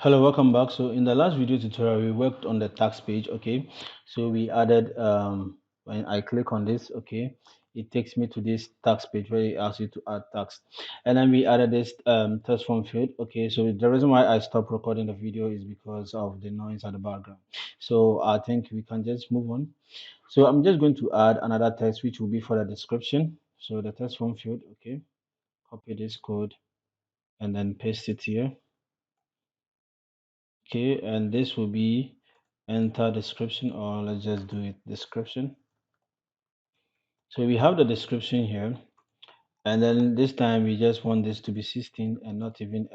Hello, welcome back. So in the last video tutorial, we worked on the tax page. Okay, so we added when I click on this, okay, it takes me to this tax page where it asks you to add tax, and then we added this test form field. Okay, so the reason why I stopped recording the video is because of the noise at the background. So I think we can just move on. So I'm just going to add another text which will be for the description. So the test form field, okay, copy this code and then paste it here. Okay, and this will be enter description, or let's just do it description. So we have the description here, and then this time we just want this to be 16 and not even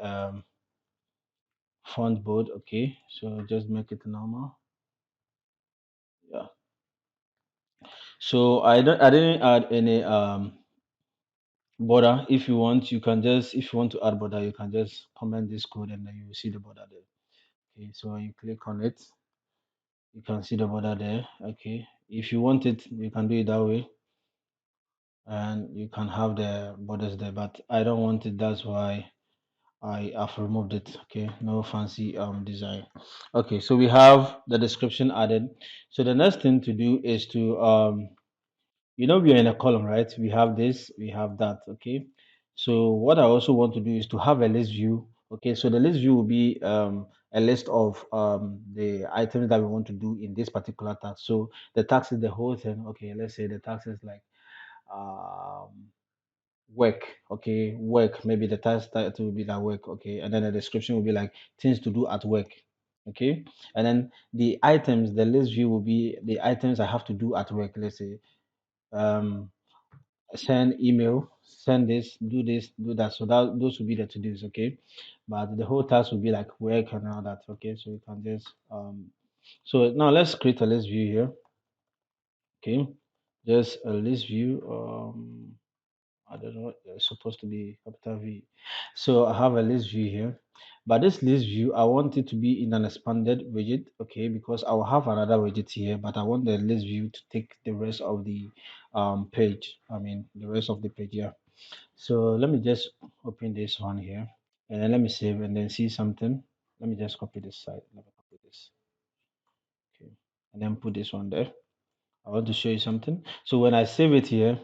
font bold. Okay, so just make it normal. Yeah. So I didn't add any border. If you want, you can just, if you want to add border, you can just comment this code and then you will see the border there. Okay, so when you click on it, you can see the border there. Okay, if you want it, you can do it that way, and you can have the borders there, but I don't want it. That's why I have removed it. Okay, no fancy design. Okay, so we have the description added. So the next thing to do is to we are in a column, right? We have this, we have that. Okay, so what I also want to do is to have a list view. Okay, so the list view will be a list of the items that we want to do in this particular task. So the task is the whole thing. Okay, let's say the task is like um work. Okay, work, maybe the task title will be like work. Okay, and then the description will be like things to do at work. Okay, and then the items, the list view will be the items I have to do at work. Let's say um send email, send this, do that. So that those will be the to-dos. Okay, but the whole task will be like work and all that. Okay, so you can just so now let's create a list view here. Okay, just a list view. I don't know, it's supposed to be capital V. So I have a list view here, but this list view, I want it to be in an expanded widget, okay, because I will have another widget here, but I want the list view to take the rest of the page. I mean, the rest of the page, yeah. So let me just open this one here, and then let me save and then see something. Let me just copy this side. Let me copy this, okay, and then put this one there. I want to show you something. So when I save it here,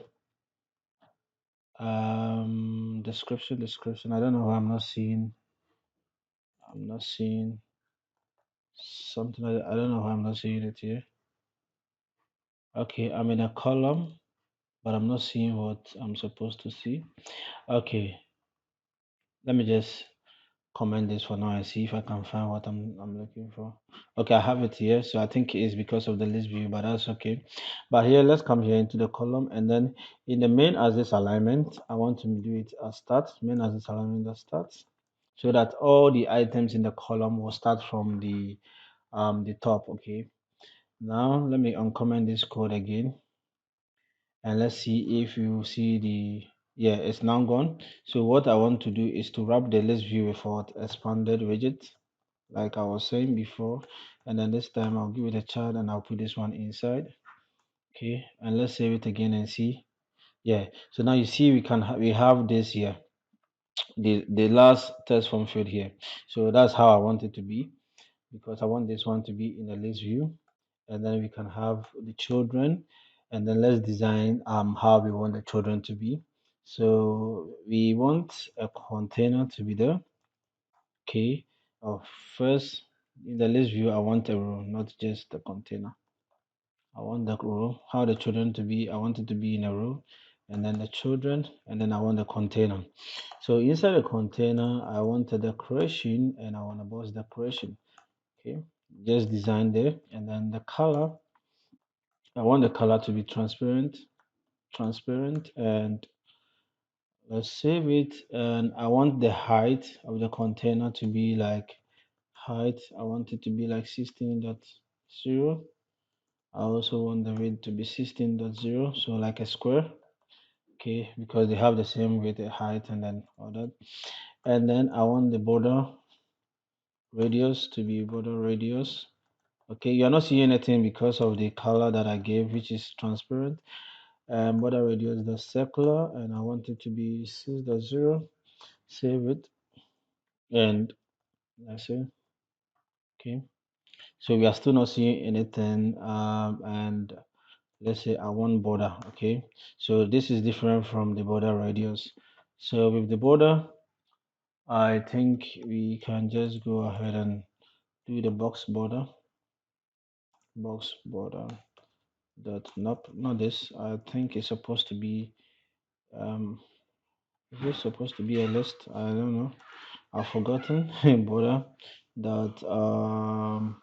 description. I don't know why I'm not seeing something. I don't know why I'm not seeing it here. Okay, I'm in a column, but I'm not seeing what I'm supposed to see. Okay, let me just comment this for now and see if I can find what I'm looking for. Okay, I have it here. So I think it is because of the list view, but that's okay. But here, let's come here into the column, and then in the main as this alignment, I want to do it as start, main as this alignment as start, so that all the items in the column will start from the top. Okay, now let me uncomment this code again, and let's see if you see the, yeah, it's now gone. So what I want to do is to wrap the list view with what expanded widget, like I was saying before, and then this time I'll give it a child and I'll put this one inside. Okay, and let's save it again and see. Yeah, so now you see we have this here, the last test form field here. So that's how I want it to be, because I want this one to be in the list view, and then we can have the children, and then let's design how we want the children to be. So we want a container to be there. Okay, first in the list view I want a row, not just the container. I want the row, how the children to be, I want it to be in a row, and then the children, and then I want the container. So inside the container I want a decoration, and I want a box decoration. Okay, just design there, and then the color, I want the color to be transparent, and let's save it. And I want the height of the container to be like height, I want it to be like 16.0. I also want the width to be 16.0, so like a square. Okay, because they have the same width, height, and then all that. And then I want the border radius to be border radius. Okay, you're not seeing anything because of the color that I gave, which is transparent. Border radius the circular, and I want it to be 6.0. Save it, and that's it. Okay, so we are still not seeing anything. And let's say I want border. Okay, so this is different from the border radius. So with the border, I think we can just go ahead and do the box border dot, nope, not this. I think it's supposed to be, um is this supposed to be a list? I don't know, I've forgotten. Border dot, or,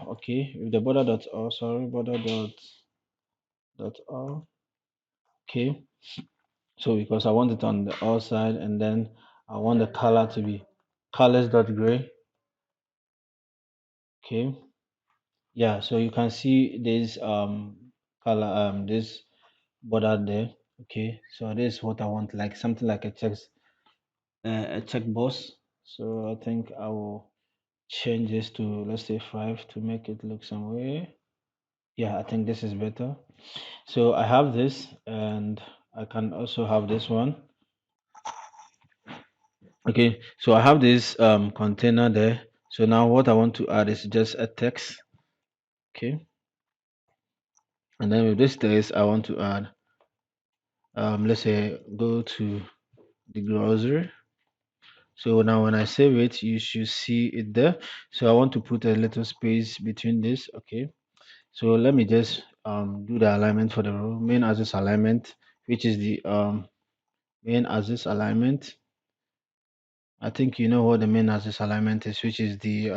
okay, with the border dot, or, sorry, border dot or. Okay, so because I want it on the outside, and then I want the color to be colors dot gray. Okay, yeah, so you can see this color, this border there. Okay, so this is what I want, like something like a checkbox. So I think I will change this to, let's say, 5 to make it look some way. Yeah, I think this is better. So I have this, and I can also have this one. Okay, so I have this container there. So now what I want to add is just a text. Okay, and then with this text I want to add, let's say, go to the grocery. So now when I save it, you should see it there. So I want to put a little space between this. Okay, so let me just do the alignment for the row, main axis alignment, which is the main axis alignment. I think you know what the main axis alignment is, which is the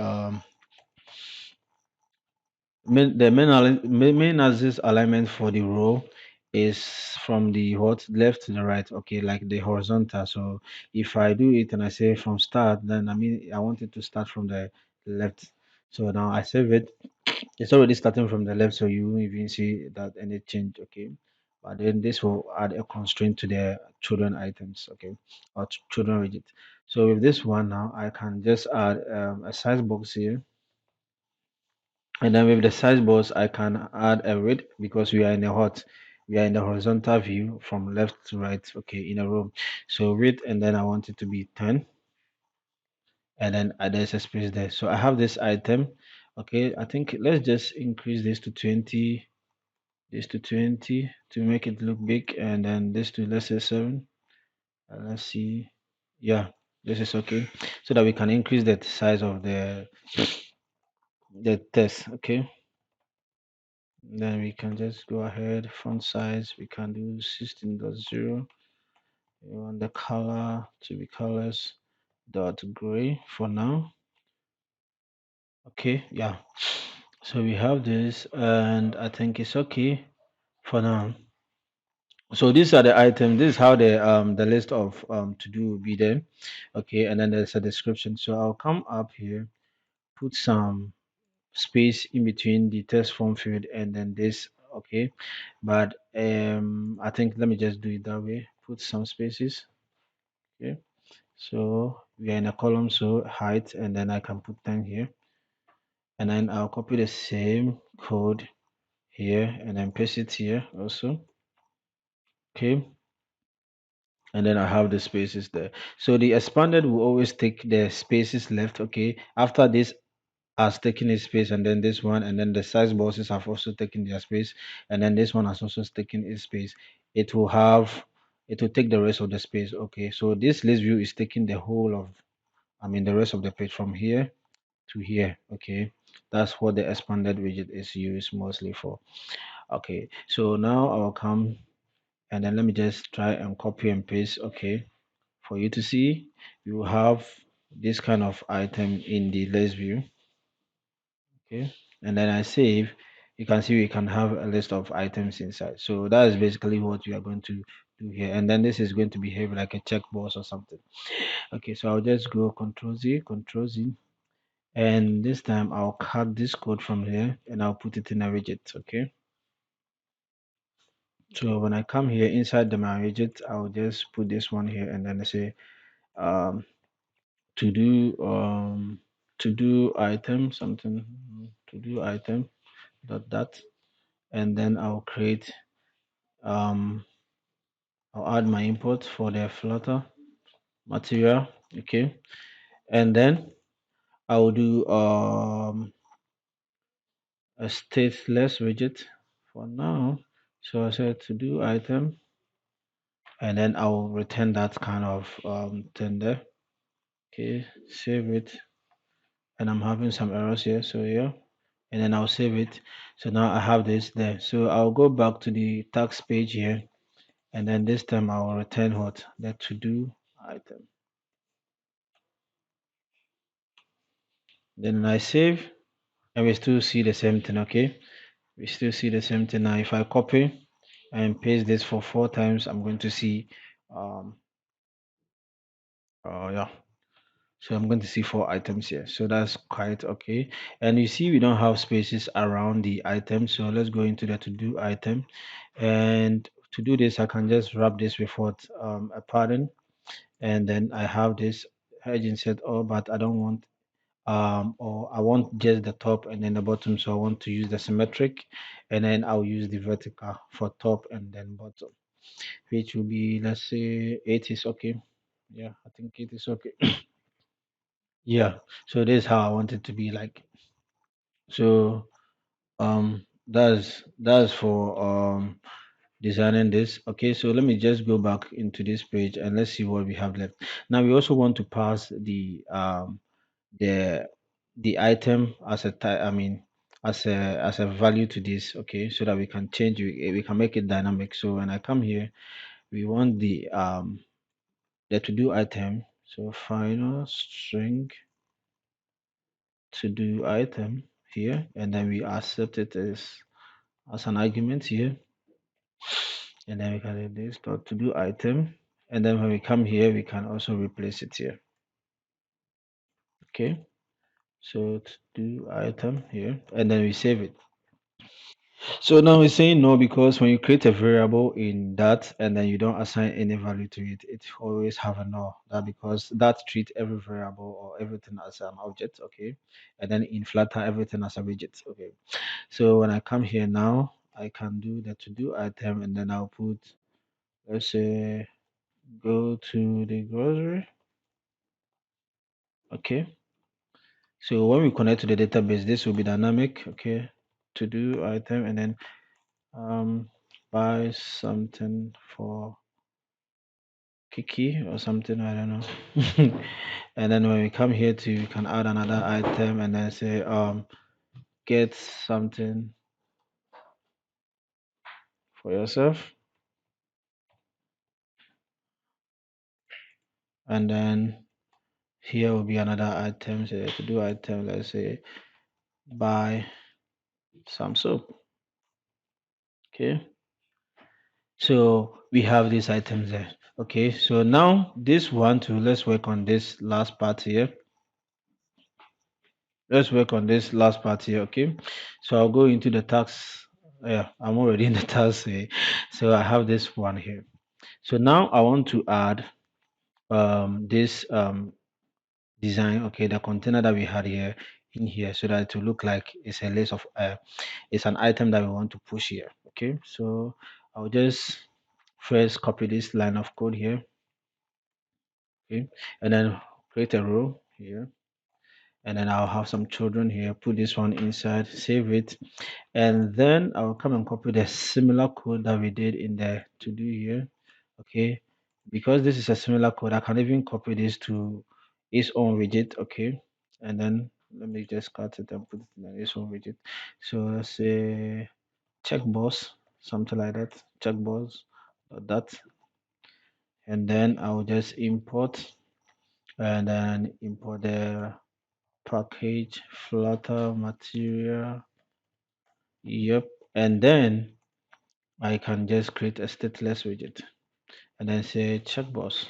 main axis alignment for the row is from the what, left to the right. Okay, like the horizontal. So if I do it and I say from start, then I mean I want it to start from the left. So now I save it. It's already starting from the left, so you won't even see that any change. Okay, but then this will add a constraint to the children items. Okay, or children widget. So with this one now, I can just add a size box here, and then with the size box, I can add a width, because we are in a hot, we are in the horizontal view from left to right. Okay, in a row. So width, and then I want it to be 10, and then there's a space there. So I have this item. Okay, I think let's just increase this to 20, this to 20 to make it look big, and then this to, let's say, 7. Let's see, yeah, this is okay, so that we can increase the size of the text. Okay, then we can just go ahead, font size we can do 16.0. We want the color to be colors dot gray for now. Okay, yeah, so we have this, and I think it's okay for now. So these are the items. This is how the list of to do will be there. Okay, and then there's a description. So I'll come up here, put some space in between the test form field and then this. Okay, but I think let me just do it that way. Put some spaces. Okay, so we are in a column, so height, and then I can put 10 here, and then I'll copy the same code here and then paste it here also. Okay, and then I have the spaces there. So the expanded will always take the spaces left. Okay, after this has taken its space, and then this one, and then the size boxes have also taken their space, and then this one has also taken its space. It will have, it will take the rest of the space. Okay, so this list view is taking the whole of, I mean, the rest of the page from here to here. Okay, that's what the expanded widget is used mostly for. Okay, so now I'll come, and then let me just try and copy and paste. Okay, for you to see, you have this kind of item in the list view. Okay, and then I save. You can see we can have a list of items inside. So that is basically what we are going to do here, and then this is going to behave like a checkbox or something. Okay, so I'll just go Control Z, and this time I'll cut this code from here and I'll put it in a widget. Okay, so when I come here inside the my widget, I'll just put this one here, and then I say um to do to do item something, to do item dot that, and then I'll create, um I'll add my import for the Flutter material. Okay, and then I will do a stateless widget for now. So I said to do item, and then I'll return that kind of thing there. Okay, save it, and I'm having some errors here. So yeah, and then I'll save it. So now I have this there. So I'll go back to the tax page here, and then this time I will return what the to do item. Then I save, and we still see the same thing. Okay, we still see the same thing. Now if I copy and paste this for 4 times, I'm going to see um yeah, so I'm going to see 4 items here. So that's quite okay. And you see we don't have spaces around the item. So let's go into the to do item. And to do this, I can just wrap this with what a pattern. And then I have this edge insert all, but I don't want or I want just the top and then the bottom. So I want to use the symmetric, and then I'll use the vertical for top and then bottom, which will be, let's say, 8 is okay. Yeah, I think it is okay. Yeah, so this is how I want it to be like. So that's for designing this. Okay, so let me just go back into this page and let's see what we have left. Now we also want to pass the the item as a type, I mean, as a value to this. Okay, so that we can change, we can make it dynamic. So when I come here, we want the to do item. So final string to do item here, and then we accept it as an argument here, and then we can do this dot to do item, and then when we come here we can also replace it here. Okay, so to do item here, and then we save it. So now we're saying no because when you create a variable in that and then you don't assign any value to it, it always have a null. That because that treat every variable or everything as an object. Okay, and then in Flutter everything as a widget. Okay, so when I come here now, I can do the to do item, and then I'll put, let's say, go to the grocery. Okay, so when we connect to the database, this will be dynamic. Okay, to do item, and then buy something for Kiki or something, I don't know. And then when we come here to, you can add another item and then say get something for yourself, and then here will be another item, say to do item, let's say buy some soap. Okay, so we have these items there. Okay, so now this one too, let's work on this last part here. Let's work on this last part here. Okay, so I'll go into the tax. Yeah, I'm already in the tax here. So I have this one here. So now I want to add this design, okay, the container that we had here in here, so that it will look like it's a list of it's an item that we want to push here. Okay, so I'll just first copy this line of code here. Okay, and then create a row here, and then I'll have some children here, put this one inside, save it, and then I'll come and copy the similar code that we did in the to do here. Okay, because this is a similar code, I can even copy this to its own widget. Okay, and then let me just cut it and put it in its own widget. So let's say checkbox, something like that, checkbox that, and then I'll just import, and then import the package flutter material. Yep, and then I can just create a stateless widget and then say checkbox,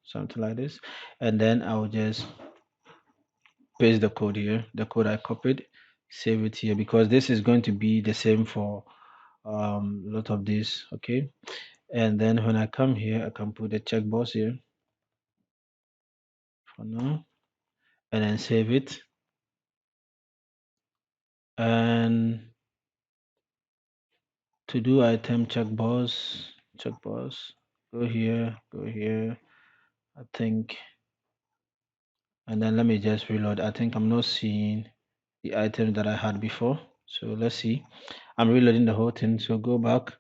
something like this, and then I'll just paste the code here, the code I copied, save it here, because this is going to be the same for a lot of these. Okay, and then when I come here, I can put the checkbox here for now, and then save it, and to do item checkbox, go here, I think and then let me just reload. I think I'm not seeing the item that I had before. So let's see. I'm reloading the whole thing. So go back,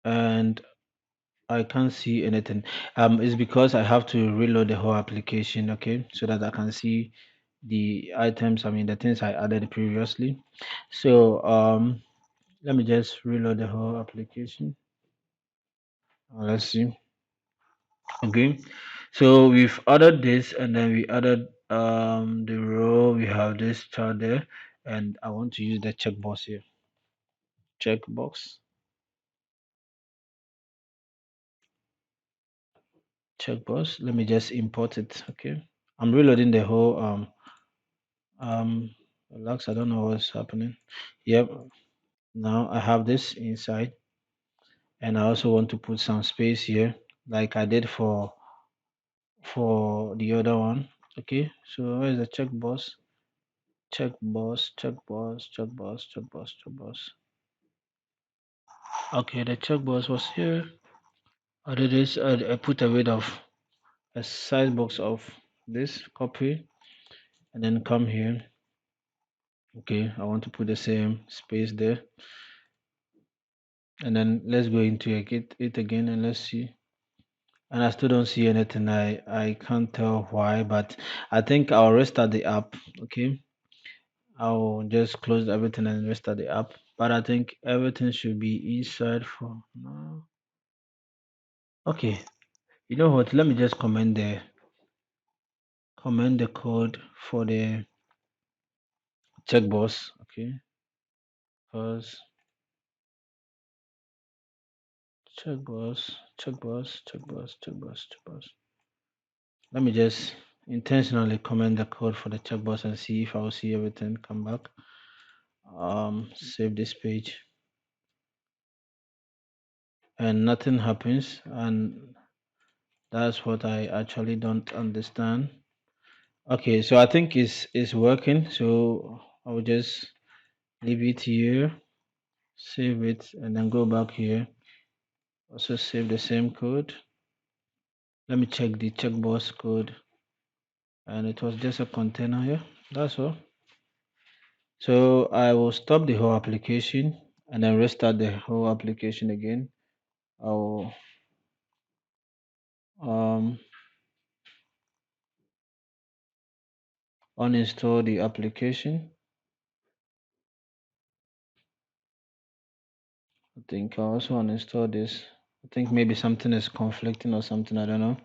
and I can't see anything. It's because I have to reload the whole application, okay, so that I can see the items, I mean the things I added previously. So let me just reload the whole application. Let's see. Okay. So we've added this, and then we added the row, we have this chart there, and I want to use the checkbox here. Checkbox. Checkbox. Let me just import it. Okay. I'm reloading the whole relax, I don't know what's happening. Yep. Now I have this inside, and I also want to put some space here like I did for the other one. Okay, so where is the checkbox? Checkbox, checkbox, checkbox, checkbox, checkbox. Okay, the checkbox was here. I did this. I put a width of a size box of this, copy, and then come here. Okay, I want to put the same space there, and then let's go into it again, and let's see. And I still don't see anything. I can't tell why, but I think I'll restart the app. Okay, I'll just close everything and restart the app. But I think everything should be inside for now. Okay, you know what? Let me just comment the code for the checkbox. Okay, pause. Checkbox. Let me just intentionally comment the code for the checkbox and see if I'll see everything come back. Save this page, and nothing happens, and that's what I actually don't understand. Okay, so I think it's working, so I'll just leave it here, save it, and then go back here, also save the same code. Let me check the checkbox code, and it was just a container here. That's all. So I will stop the whole application and then restart the whole application again. I'll um uninstall the application. I think I also uninstall this. I think maybe something is conflicting or something, I don't know.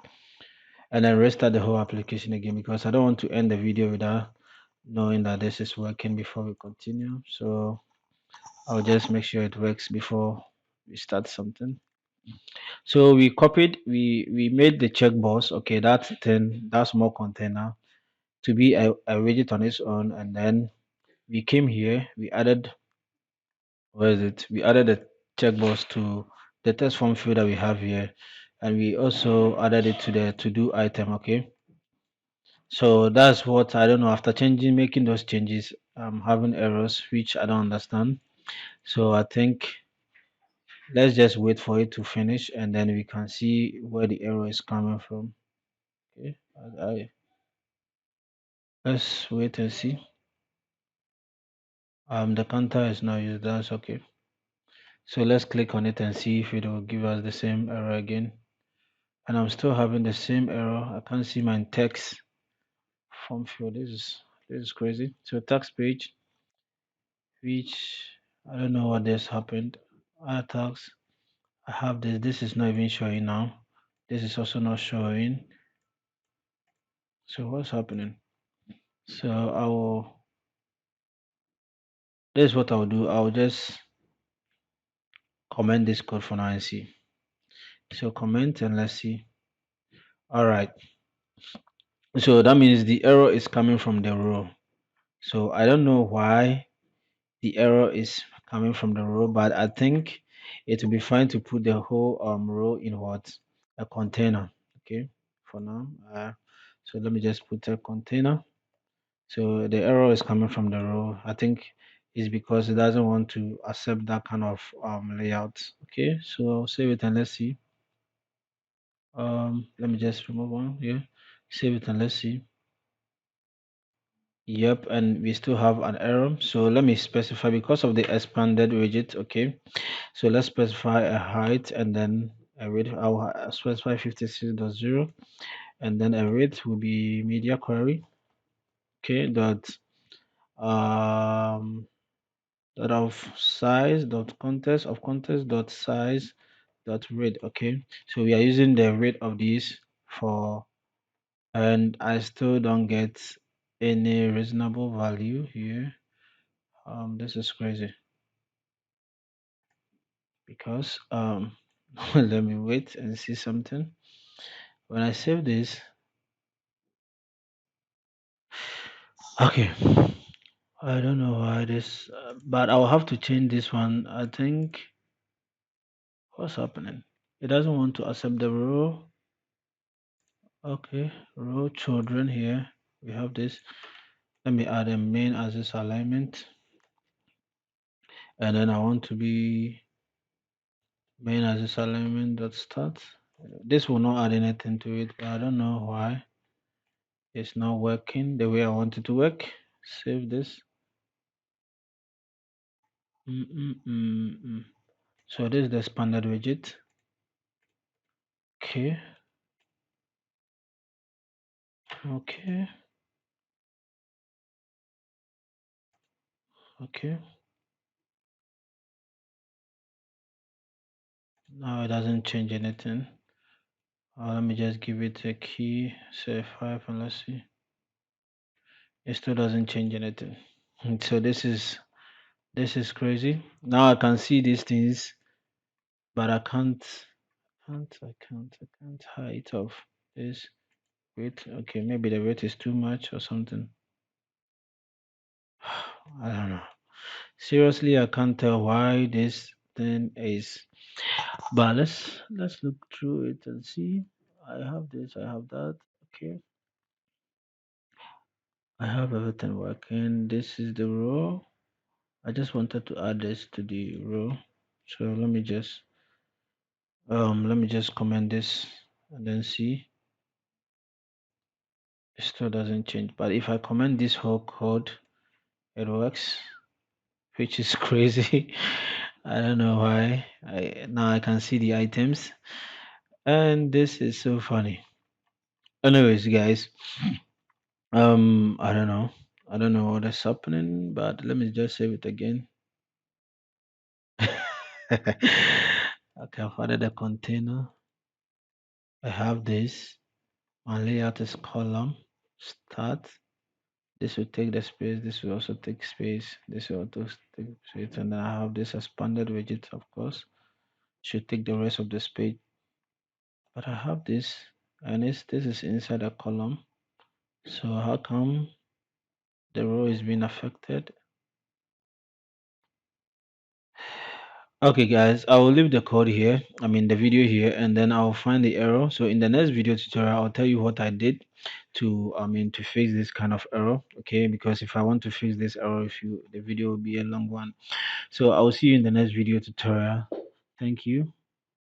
And then restart the whole application again, because I don't want to end the video without knowing that this is working before we continue. So I'll just make sure it works before we start something. So we made the checkbox. Okay, that small container to be a widget on its own, and then we came here, we added, where is it? We added a checkbox to the test form field that we have here, and we also added it to the to do item. Okay, so that's what I don't know. After making those changes, I'm having errors which I don't understand. So I think let's just wait for it to finish, and then we can see where the error is coming from. Okay, let's wait and see. The counter is now used. That's okay. So let's click on it and see if it will give us the same error again. And I'm still having the same error. I can't see my text form field. This is crazy. So tax page, which I don't know what this happened. Tax. I have this. This is not even showing now. This is also not showing. So what's happening? So I will. This is what I'll do. I'll just comment this code for now and see. So comment and let's see. All right. So that means the error is coming from the row. So I don't know why the error is coming from the row, but I think it will be fine to put the whole row in what, a container. Okay, for now. So let me just put a container. So the error is coming from the row. I think it's because it doesn't want to accept that kind of layout. Okay, so I'll save it and let's see. Let me just remove one here. Save it and let's see. Yep, and we still have an error. So let me specify because of the expanded widget. Okay, so let's specify a height and then a width. I'll specify 56.0 and then a width will be media query. Okay, dot um dot of size dot context dot size dot rate. Okay, so we are using the rate of these for, and I still don't get any reasonable value here. This is crazy because let me wait and see something. When I save this, okay, I don't know why this, but I'll have to change this one. I think what's happening? It doesn't want to accept the row. Okay, row children here. We have this. Let me add a main as this alignment, and then I want to be main as this alignment dot start. This will not add anything to it, but I don't know why it's not working the way I want it to work. Save this. Mm. So this is the standard widget. Okay, okay, okay. Now it doesn't change anything. Let me just give it a key, say 5, and let's see. It still doesn't change anything. So this is crazy. Now I can see these things, but I can't hide of this. Wait, okay, maybe the weight is too much or something. I don't know. Seriously, I can't tell why this thing is. But let's look through it and see. I have this, I have that. Okay, I have everything working. This is the row. I just wanted to add this to the row. So let me just comment this and then see. It still doesn't change. But if I comment this whole code, it works, which is crazy. I don't know why. Now I can see the items, and this is so funny. Anyways, guys, I don't know what is happening, but let me just save it again. Okay, I've added a container. I have this. My layout is column. Start. This will take the space. This will also take space. This will also take space, and then I have this expanded widget, of course. Should take the rest of the space. But I have this, and this is inside a column. So how come the row is being affected? Okay, guys, I will leave the code here. I mean the video here, and then I'll find the error. So in the next video tutorial, I'll tell you what I did to fix this kind of error. Okay, because if I want to fix this error, if you the video will be a long one. So I will see you in the next video tutorial. Thank you.